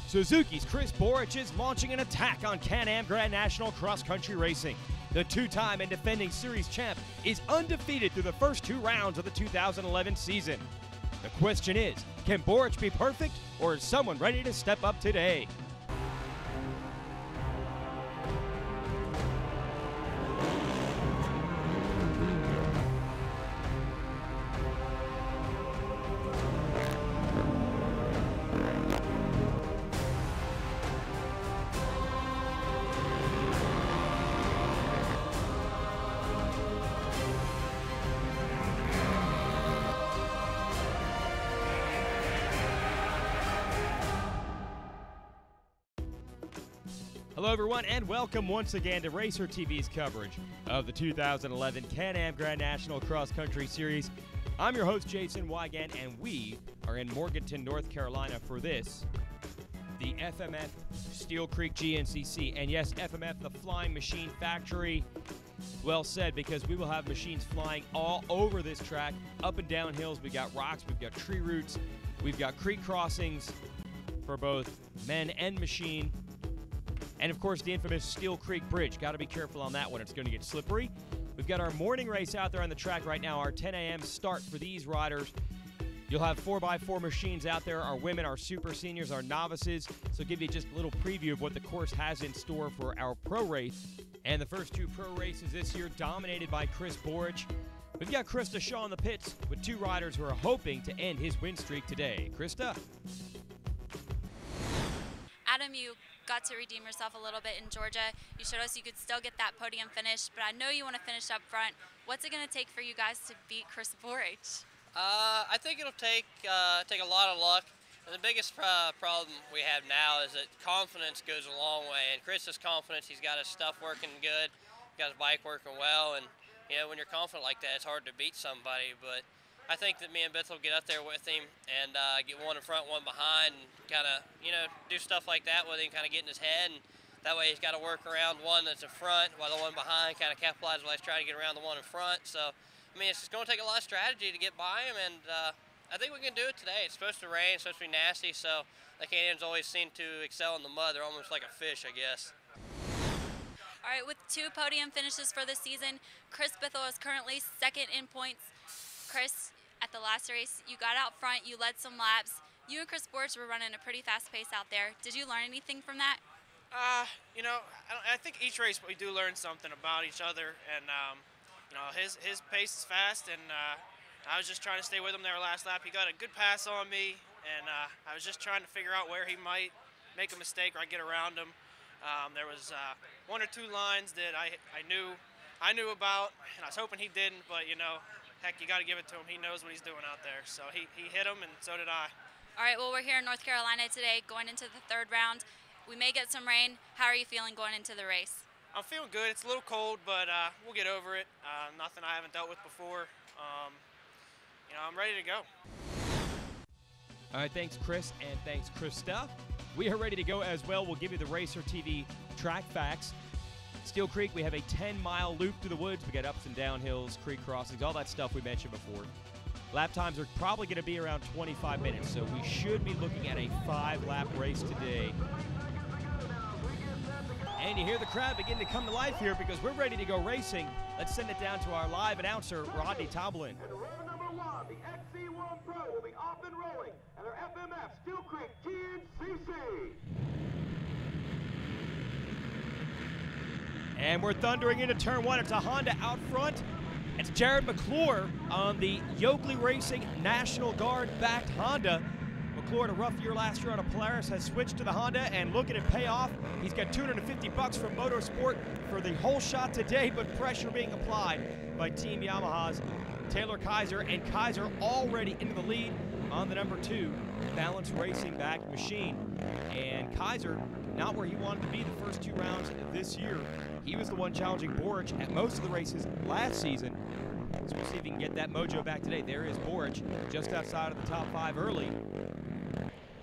Suzuki's Chris Boric is launching an attack on Can-Am Grand National Cross Country Racing. The two-time and defending series champ is undefeated through the first 2 rounds of the 2011 season. The question is, can Boric be perfect, or is someone ready to step up today? Hello everyone, and welcome once again to Racer TV's coverage of the 2011 Can-Am Grand National Cross Country Series. I'm your host, Jason Wygant, and we are in Morganton, North Carolina for this, the FMF Steel Creek GNCC. And yes, FMF, the Flying Machine Factory. Well said, because we will have machines flying all over this track, up and down hills. We've got rocks, we've got tree roots, we've got creek crossings for both men and machine. And of course, the infamous Steele Creek Bridge. Got to be careful on that one. It's going to get slippery. We've got our morning race out there on the track right now, our 10 a.m. start for these riders. You'll have 4x4 machines out there, our women, our super seniors, our novices. So give you just a little preview of what the course has in store for our pro race. And the first 2 pro races this year dominated by Chris Boric. We've got Krista Shaw in the pits with 2 riders who are hoping to end his win streak today. Krista? Adam, you got to redeem yourself a little bit in Georgia. You showed us you could still get that podium finish, but I know you want to finish up front. What's it going to take for you guys to beat Chris Boric? I think it'll take a lot of luck. The biggest problem we have now is that confidence goes a long way, and Chris's confidence, he's got his stuff working good, got his bike working well, and you know, when you're confident like that, it's hard to beat somebody. But I think that me and Bith will get up there with him and get one in front, one behind, and kind of, you know, do stuff like that with him, kind of get in his head. And that way he's got to work around one that's in front while the one behind kind of capitalizes while he's trying to get around the one in front. So, I mean, it's going to take a lot of strategy to get by him, and I think we can do it today. It's supposed to rain, it's supposed to be nasty, so the Canadians always seem to excel in the mud. They're almost like a fish, I guess. All right, with 2 podium finishes for the season, Chris Bithell is currently 2nd in points. Chris, at the last race, you got out front, you led some laps. You and Chris Boric were running a pretty fast pace out there. Did you learn anything from that? You know, I think each race we do learn something about each other, and you know, his pace is fast, and I was just trying to stay with him there last lap. He got a good pass on me, and I was just trying to figure out where he might make a mistake or I get around him. There was 1 or 2 lines that I knew about, and I was hoping he didn't, but you know, heck, you got to give it to him. He knows what he's doing out there. So he hit him, and so did I. All right, well, we're here in North Carolina today going into the 3rd round. We may get some rain. How are you feeling going into the race? I'm feeling good. It's a little cold, but we'll get over it. Nothing I haven't dealt with before. You know, I'm ready to go. All right, thanks, Chris, and thanks, Krista. We are ready to go as well. We'll give you the Racer TV track facts. Steel Creek, we have a 10-mile loop through the woods. We got ups and down hills, creek crossings, all that stuff we mentioned before. Lap times are probably going to be around 25 minutes, so we should be looking at a 5-lap race today. And you hear the crowd begin to come to life here because we're ready to go racing. Let's send it down to our live announcer, Rodney Toblin. And row number 1, the XC1 Pro will be off and rolling at our FMF Steel Creek GNCC. And we're thundering into turn 1. It's a Honda out front. It's Jared McClure on the Yoakley Racing National Guard backed Honda. McClure had a rough year last year on a Polaris, has switched to the Honda and looking at payoff. He's got $250 from Motorsport for the whole shot today, but pressure being applied by Team Yamaha's Taylor Kaiser, and Kaiser already into the lead on the number 2 Balance Racing backed machine. And Kaiser not where he wanted to be the first 2 rounds this year. He was the one challenging Boric at most of the races last season. So we'll see if he can get that mojo back today. There is Boric just outside of the top 5 early.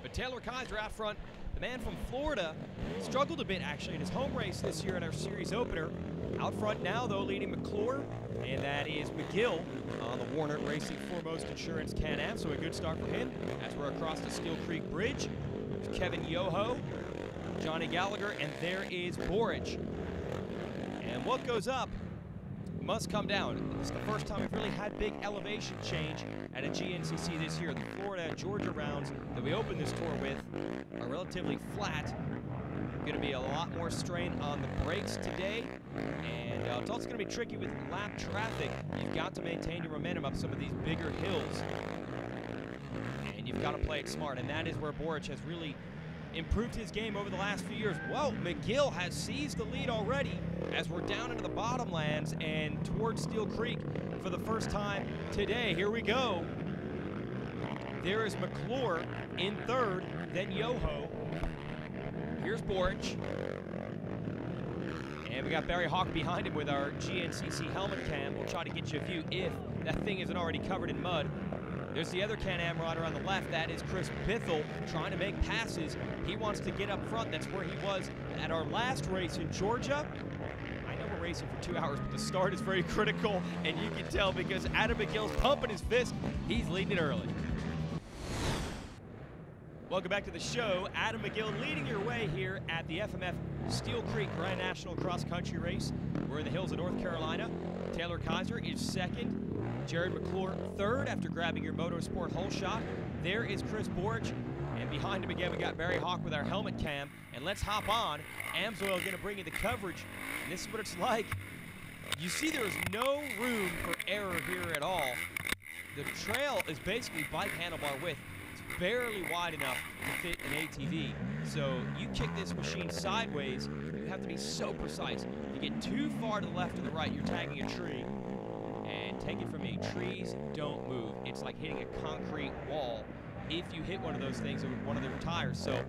But Taylor Kaiser out front, the man from Florida, struggled a bit actually in his home race this year in our series opener. Out front now though, leading McClure, and that is McGill on the Warner Racing Foremost Insurance Can-Am. So a good start for him as we're across the Steel Creek Bridge. There's Kevin Yoho, Johnny Gallagher, and there is Boric. And what goes up must come down. It's the first time we've really had big elevation change at a GNCC this year. The Florida-Georgia rounds that we opened this tour with are relatively flat. Going to be a lot more strain on the brakes today, and it's also going to be tricky with lap traffic. You've got to maintain your momentum up some of these bigger hills, and you've got to play it smart, and that is where Boric has really improved his game over the last few years. Whoa, McGill has seized the lead already as we're down into the bottomlands and towards Steele Creek for the first time today. Here we go. There is McClure in third, then Yoho. Here's Boric. And we got Barry Hawk behind him with our GNCC helmet cam. We'll try to get you a view if that thing isn't already covered in mud. There's the other Can-Am rider on the left. That is Chris Bithell trying to make passes. He wants to get up front. That's where he was at our last race in Georgia. I know we're racing for 2 hours, but the start is very critical, and you can tell because Adam McGill's pumping his fist. He's leading it early. Welcome back to the show. Adam McGill leading your way here at the FMF Steele Creek Grand National Cross Country Race. We're in the hills of North Carolina. Taylor Kaiser is second. Jared McClure third after grabbing your motorsport hole shot. There is Chris Boric. And behind him again, we got Barry Hawk with our helmet cam. And let's hop on. Amsoil going to bring you the coverage. And this is what it's like. You see there is no room for error here at all. The trail is basically bike handlebar width. It's barely wide enough to fit an ATV. So you kick this machine sideways, you have to be so precise. If you get too far to the left or the right, you're tagging a tree. And take it from me, trees don't move. It's like hitting a concrete wall if you hit one of those things with one of their tires. So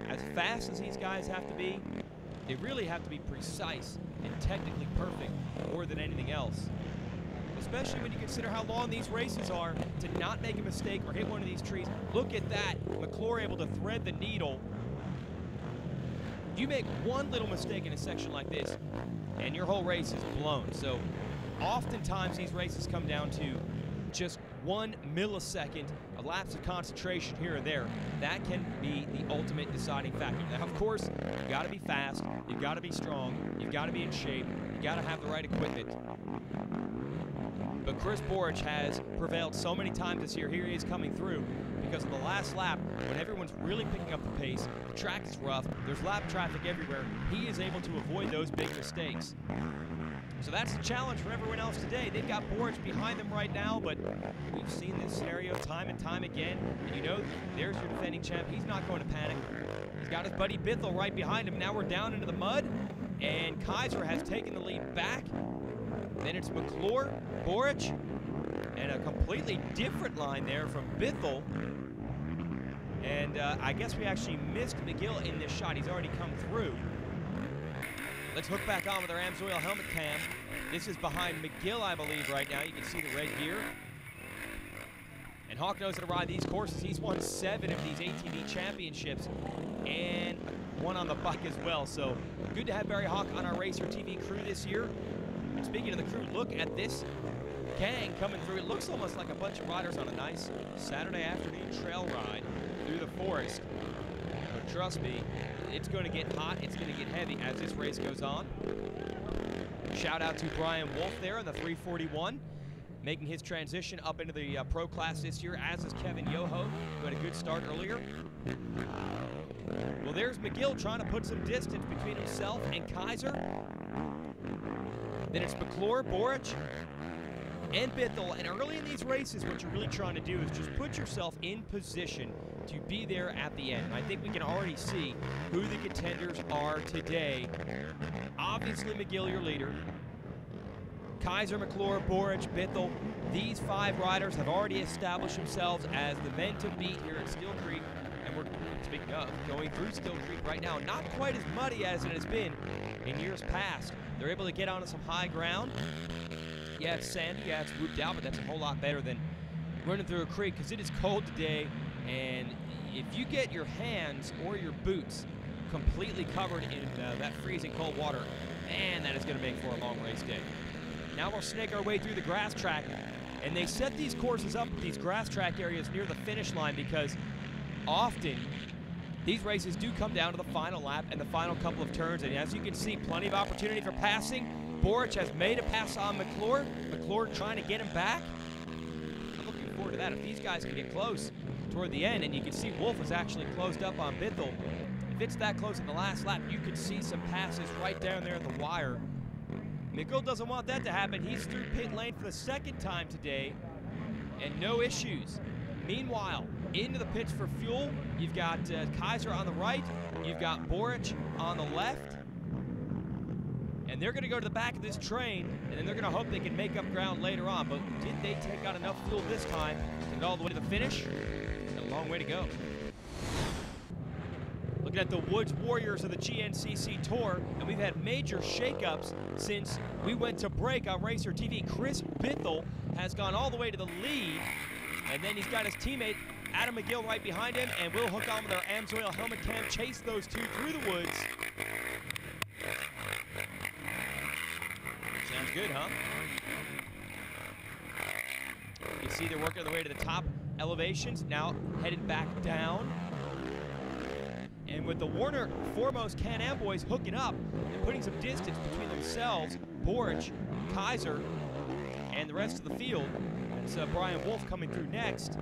as fast as these guys have to be, they really have to be precise and technically perfect more than anything else. Especially when you consider how long these races are, to not make a mistake or hit one of these trees. Look at that, McClure able to thread the needle. You make one little mistake in a section like this, and your whole race is blown. So oftentimes these races come down to just 1 millisecond, a lapse of concentration here and there. That can be the ultimate deciding factor. Now, of course, you've got to be fast, you've got to be strong, you've got to be in shape, you've got to have the right equipment. But Chris Boric has prevailed so many times this year. Here he is coming through because of the last lap, when everyone's really picking up the pace, the track is rough, there's lap traffic everywhere, he is able to avoid those big mistakes. So that's the challenge for everyone else today. They've got Boric behind them right now, but we've seen this scenario time and time again. And you know, there's your defending champ. He's not going to panic. He's got his buddy Bithell right behind him. Now we're down into the mud, and Kaiser has taken the lead back. Then it's McClure, Boric, and a completely different line there from Bithell. And I guess we actually missed McGill in this shot. He's already come through. Let's hook back on with our Amsoil helmet cam. This is behind McGill, I believe, right now. You can see the red gear. And Hawk knows how to ride these courses. He's won 7 of these ATV championships and one on the bike as well. So good to have Barry Hawk on our Racer TV crew this year. And speaking of the crew, look at this gang coming through. It looks almost like a bunch of riders on a nice Saturday afternoon trail ride through the forest. But trust me, it's going to get hot, it's going to get heavy as this race goes on. Shout out to Brian Wolfe there in the 341, making his transition up into the pro class this year, as is Kevin Yoho, who had a good start earlier. Well, there's McGill trying to put some distance between himself and Kaiser. Then it's McClure, Boric, and Bithell. And early in these races, what you're really trying to do is just put yourself in position to be there at the end. And I think we can already see who the contenders are today. Obviously, McGill, your leader. Kaiser, McClure, Boric, Bithell. These 5 riders have already established themselves as the men to beat here at Steele Creek. And we're, speaking of, going through Steele Creek right now. Not quite as muddy as it has been in years past. They're able to get onto some high ground. Yeah, it's sandy, yeah, it's whooped out, but that's a whole lot better than running through a creek, because it is cold today, and if you get your hands or your boots completely covered in that freezing cold water, man, that is going to make for a long race day. Now we'll snake our way through the grass track, and they set these courses up, these grass track areas near the finish line, because often these races do come down to the final lap and the final couple of turns, and as you can see, plenty of opportunity for passing. Boric has made a pass on McClure. McClure trying to get him back. I'm looking forward to that. If these guys can get close toward the end, and you can see Wolfe is actually closed up on Bithell. If it's that close in the last lap, you could see some passes right down there at the wire. McGill doesn't want that to happen. He's through pit lane for the second time today, and no issues. Meanwhile, into the pits for fuel, you've got Kaiser on the right, you've got Boric on the left, and they're going to go to the back of this train, and then they're going to hope they can make up ground later on. But did they take out enough fuel this time to get all the way to the finish? A long way to go. Looking at the Woods Warriors of the GNCC Tour, and we've had major shakeups since we went to break on Racer TV. Chris Bithell has gone all the way to the lead, and then he's got his teammate Adam McGill right behind him, and we'll hook on with our AMSOIL helmet cam, chase those two through the woods. Sounds good, huh? You see they're working their way to the top elevations, now headed back down. And with the Warner Foremost Can-Am boys hooking up and putting some distance between themselves, Boric, Kaiser, and the rest of the field, it's Brian Wolfe coming through next.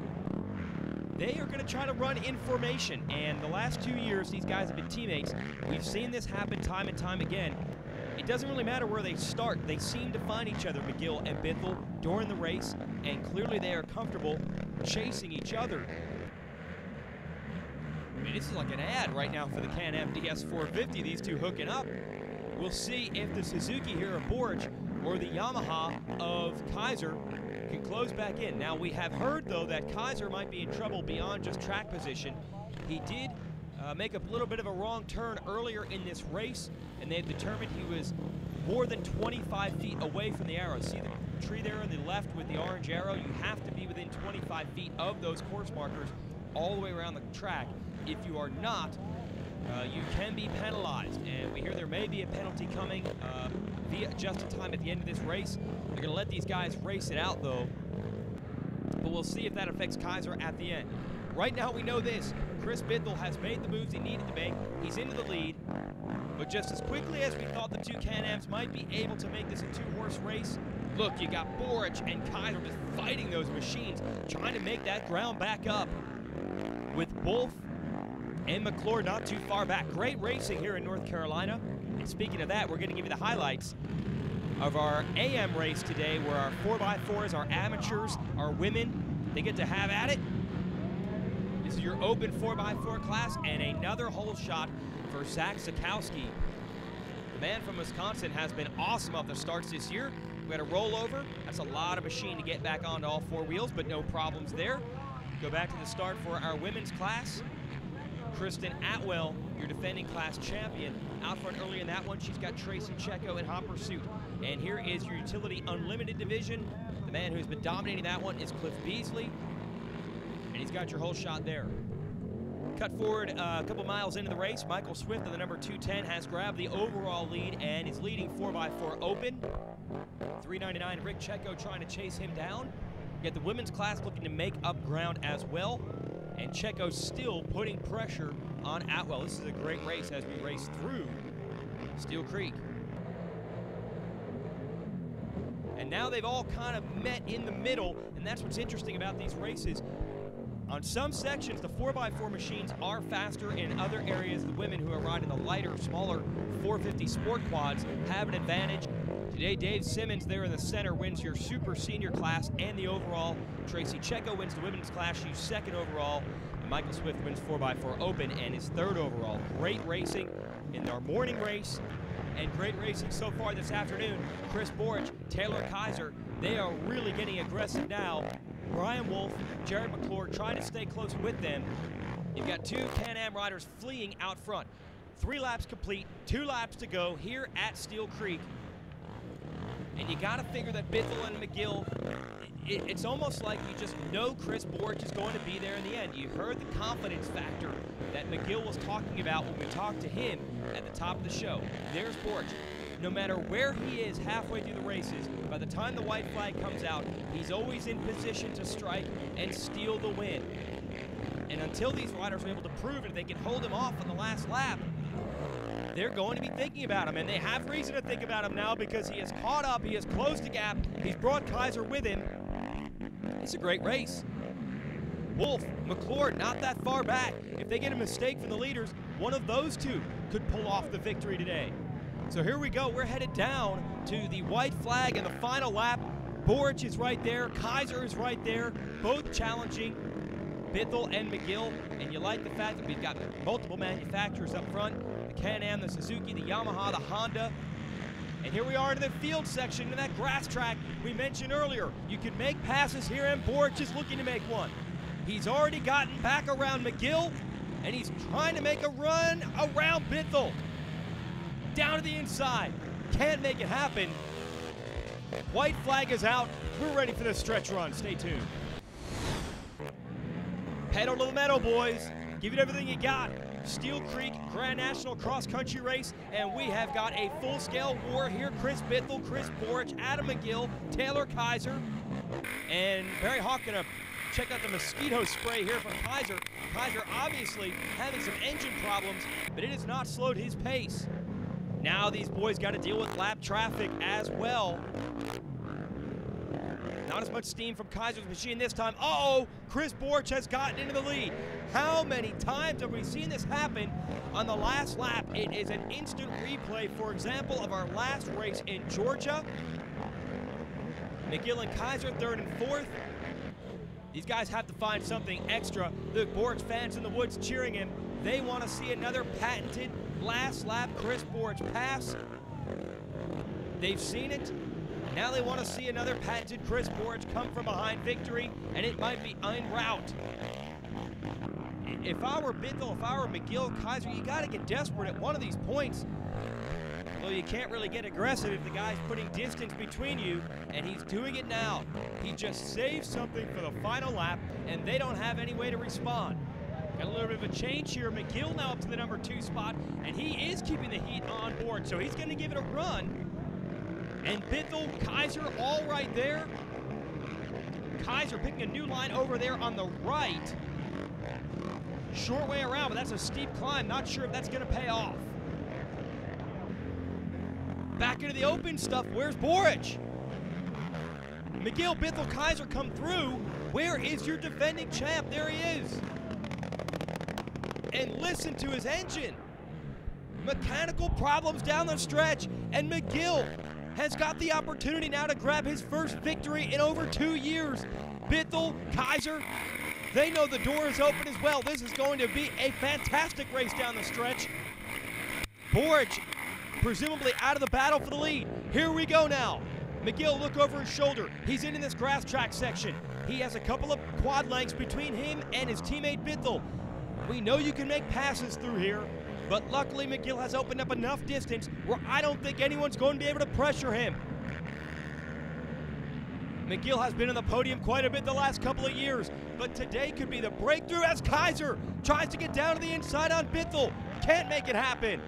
They are going to try to run in formation, and the last 2 years these guys have been teammates. We've seen this happen time and time again. It doesn't really matter where they start. They seem to find each other, McGill and Bithell, during the race, and clearly they are comfortable chasing each other. I mean, this is like an ad right now for the Can-Am DS450, these two hooking up. We'll see if the Suzuki here of Boric or the Yamaha of Kaiser can close back in. Now, we have heard, though, that Kaiser might be in trouble beyond just track position. He did make a little bit of a wrong turn earlier in this race, and they've determined he was more than 25 feet away from the arrow. See the tree there on the left with the orange arrow? You have to be within 25 feet of those course markers all the way around the track. If you are not, you can be penalized, and we hear there may be a penalty coming via adjusted time at the end of this race. They're going to let these guys race it out, though, but we'll see if that affects Kaiser at the end. Right now, we know this. Chris Bithell has made the moves he needed to make. He's into the lead, but just as quickly as we thought the two Can-Ams might be able to make this a two-horse race, look, you got Boric and Kaiser just fighting those machines, trying to make that ground back up with Wolfe and McClure not too far back. Great racing here in North Carolina. And speaking of that, we're going to give you the highlights of our AM race today, where our 4x4s, our amateurs, our women, they get to have at it. This is your open 4x4 class, and another hole shot for Zach Sikowski. The man from Wisconsin has been awesome off the starts this year. We had a rollover. That's a lot of machine to get back onto all four wheels, but no problems there. Go back to the start for our women's class. Kristen Atwell, your defending class champion. Out front early in that one, she's got Tracy Checo in hot pursuit. And here is your utility unlimited division. The man who's been dominating that one is Cliff Beasley. And he's got your whole shot there. Cut forward a couple miles into the race. Michael Swift of the number 210 has grabbed the overall lead and is leading 4x4 open. 399 Rick Checo trying to chase him down. Yet the women's class looking to make up ground as well. And Checo's still putting pressure on Atwell. This is a great race as we race through Steele Creek. And now they've all kind of met in the middle, and that's what's interesting about these races. On some sections, the 4x4 machines are faster. In other areas, the women who are riding the lighter, smaller 450 Sport Quads have an advantage. Today, Dave Simmons there in the center wins your super senior class and the overall. Tracy Checo wins the women's class, she's second overall. And Michael Swift wins 4x4 open and is third overall. Great racing in our morning race, and great racing so far this afternoon. Chris Boric, Taylor Kaiser, they are really getting aggressive now. Brian Wolfe, Jared McClure trying to stay close with them. You've got two Can-Am riders fleeing out front. 3 laps complete, 2 laps to go here at Steele Creek. And you got to figure that Bithell and McGill, it's almost like you just know Chris Boric is going to be there in the end. You heard the confidence factor that McGill was talking about when we talked to him at the top of the show. There's Boric. No matter where he is halfway through the races, by the time the white flag comes out, he's always in position to strike and steal the win. And until these riders are able to prove it, they can hold him off on the last lap, they're going to be thinking about him. And they have reason to think about him now because he has caught up, he has closed the gap, he's brought Kaiser with him. It's a great race. Wolfe, McClure, not that far back. If they get a mistake from the leaders, one of those two could pull off the victory today. So here we go. We're headed down to the white flag in the final lap. Borich is right there. Kaiser is right there. Both challenging Bithell and McGill. And you like the fact that we've got multiple manufacturers up front. The Can-Am, the Suzuki, the Yamaha, the Honda. And here we are in the field section, in that grass track we mentioned earlier. You can make passes here, and Borich is looking to make one. He's already gotten back around McGill, and he's trying to make a run around Bithell. Down to the inside. Can't make it happen. White flag is out. We're ready for the stretch run. Stay tuned. Pedal to the metal, boys. Give it everything you got. Steele Creek Grand National Cross Country Race, and we have got a full-scale war here. Chris Bithell, Chris Borich, Adam McGill, Taylor Kaiser, and Barry Hawk gonna check out the mosquito spray here from Kaiser. Kaiser obviously having some engine problems, but it has not slowed his pace. Now these boys got to deal with lap traffic as well. Not as much steam from Kaiser's machine this time. Uh-oh, Chris Borich has gotten into the lead. How many times have we seen this happen on the last lap? It is an instant replay, for example, of our last race in Georgia. McGill and Kaiser third and fourth. These guys have to find something extra. The Borich fans in the woods cheering him. They want to see another patented last lap Chris Borich pass. They've seen it. Now they want to see another patented Chris Borich come from behind victory, and it might be en route. If I were Bithell, if I were McGill, Kaiser, you got to get desperate at one of these points. Although you can't really get aggressive if the guy's putting distance between you, and he's doing it now. He just saved something for the final lap, and they don't have any way to respond. Got a little bit of a change here. McGill now up to the number 2 spot, and he is keeping the heat on board, so he's going to give it a run. And Bithell, Kaiser, all right there. Kaiser picking a new line over there on the right. Short way around, but that's a steep climb. Not sure if that's going to pay off. Back into the open stuff. Where's Borich? McGill, Bithell, Kaiser come through. Where is your defending champ? There he is. And listen to his engine. Mechanical problems down the stretch, and McGill has got the opportunity now to grab his first victory in over 2 years. Bithell, Kaiser, they know the door is open as well. This is going to be a fantastic race down the stretch. Borich presumably out of the battle for the lead. Here we go now. McGill, look over his shoulder. He's in this grass track section. He has a couple of quad lengths between him and his teammate Bithell. We know you can make passes through here, but luckily McGill has opened up enough distance where I don't think anyone's going to be able to pressure him. McGill has been on the podium quite a bit the last couple of years, but today could be the breakthrough as Kaiser tries to get down to the inside on Bithell. Can't make it happen.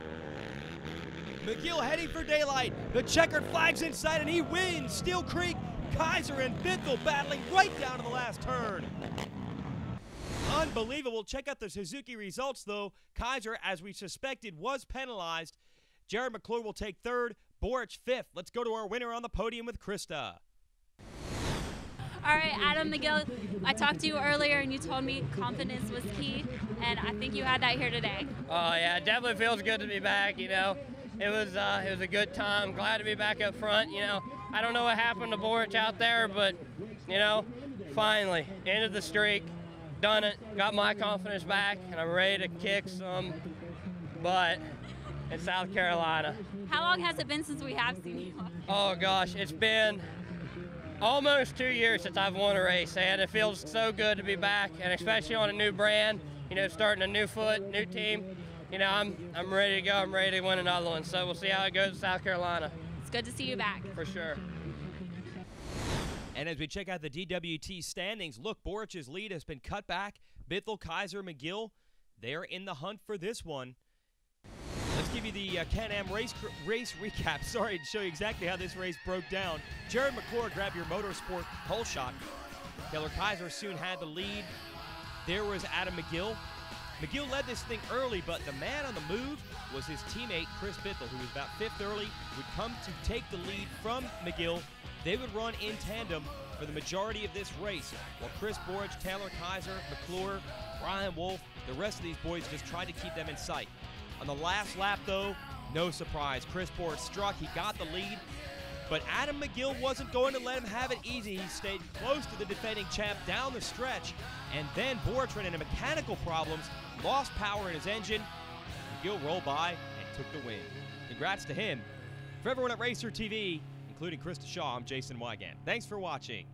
McGill heading for daylight. The checkered flag's inside and he wins. Steele Creek, Kaiser and Bithell battling right down to the last turn. Unbelievable. Check out the Suzuki results, though. Kaiser, as we suspected, was penalized. Jared McClure will take third, Borich fifth. Let's go to our winner on the podium with Krista. All right, Adam McGill, I talked to you earlier and you told me confidence was key, and I think you had that here today. Oh yeah, it definitely feels good to be back, you know. It was a good time. Glad to be back up front, you know. I don't know what happened to Borich out there, but, you know, finally, ended the streak. Done it, got my confidence back, and I'm ready to kick some butt in South Carolina. How long has it been since we have seen you? Oh gosh, it's been almost 2 years since I've won a race, and it feels so good to be back, and especially on a new brand, you know, starting a new foot, new team. You know, I'm ready to go. I'm ready to win another one, so we'll see how it goes in South Carolina. It's good to see you back. For sure. And as we check out the DWT standings, look, Borich's lead has been cut back. Bithell, Kaiser, McGill, they're in the hunt for this one. Let's give you the Can-Am race recap, sorry, to show you exactly how this race broke down. Jared McClure grabbed your motorsport pole shot. Taylor Kaiser soon had the lead. there was Adam McGill. McGill led this thing early, but the man on the move was his teammate, Chris Bithell, who was about 5th early, would come to take the lead from McGill. They would run in tandem for the majority of this race, while Chris Borge, Taylor Kaiser, McClure, Brian Wolfe, the rest of these boys just tried to keep them in sight. On the last lap, though, no surprise. Chris Borge struck, he got the lead, but Adam McGill wasn't going to let him have it easy. He stayed close to the defending champ down the stretch, and then Borge ran into mechanical problems, lost power in his engine. McGill rolled by and took the win. Congrats to him. For everyone at Racer TV, including Krista Shaw, I'm Jason Wygant. Thanks for watching.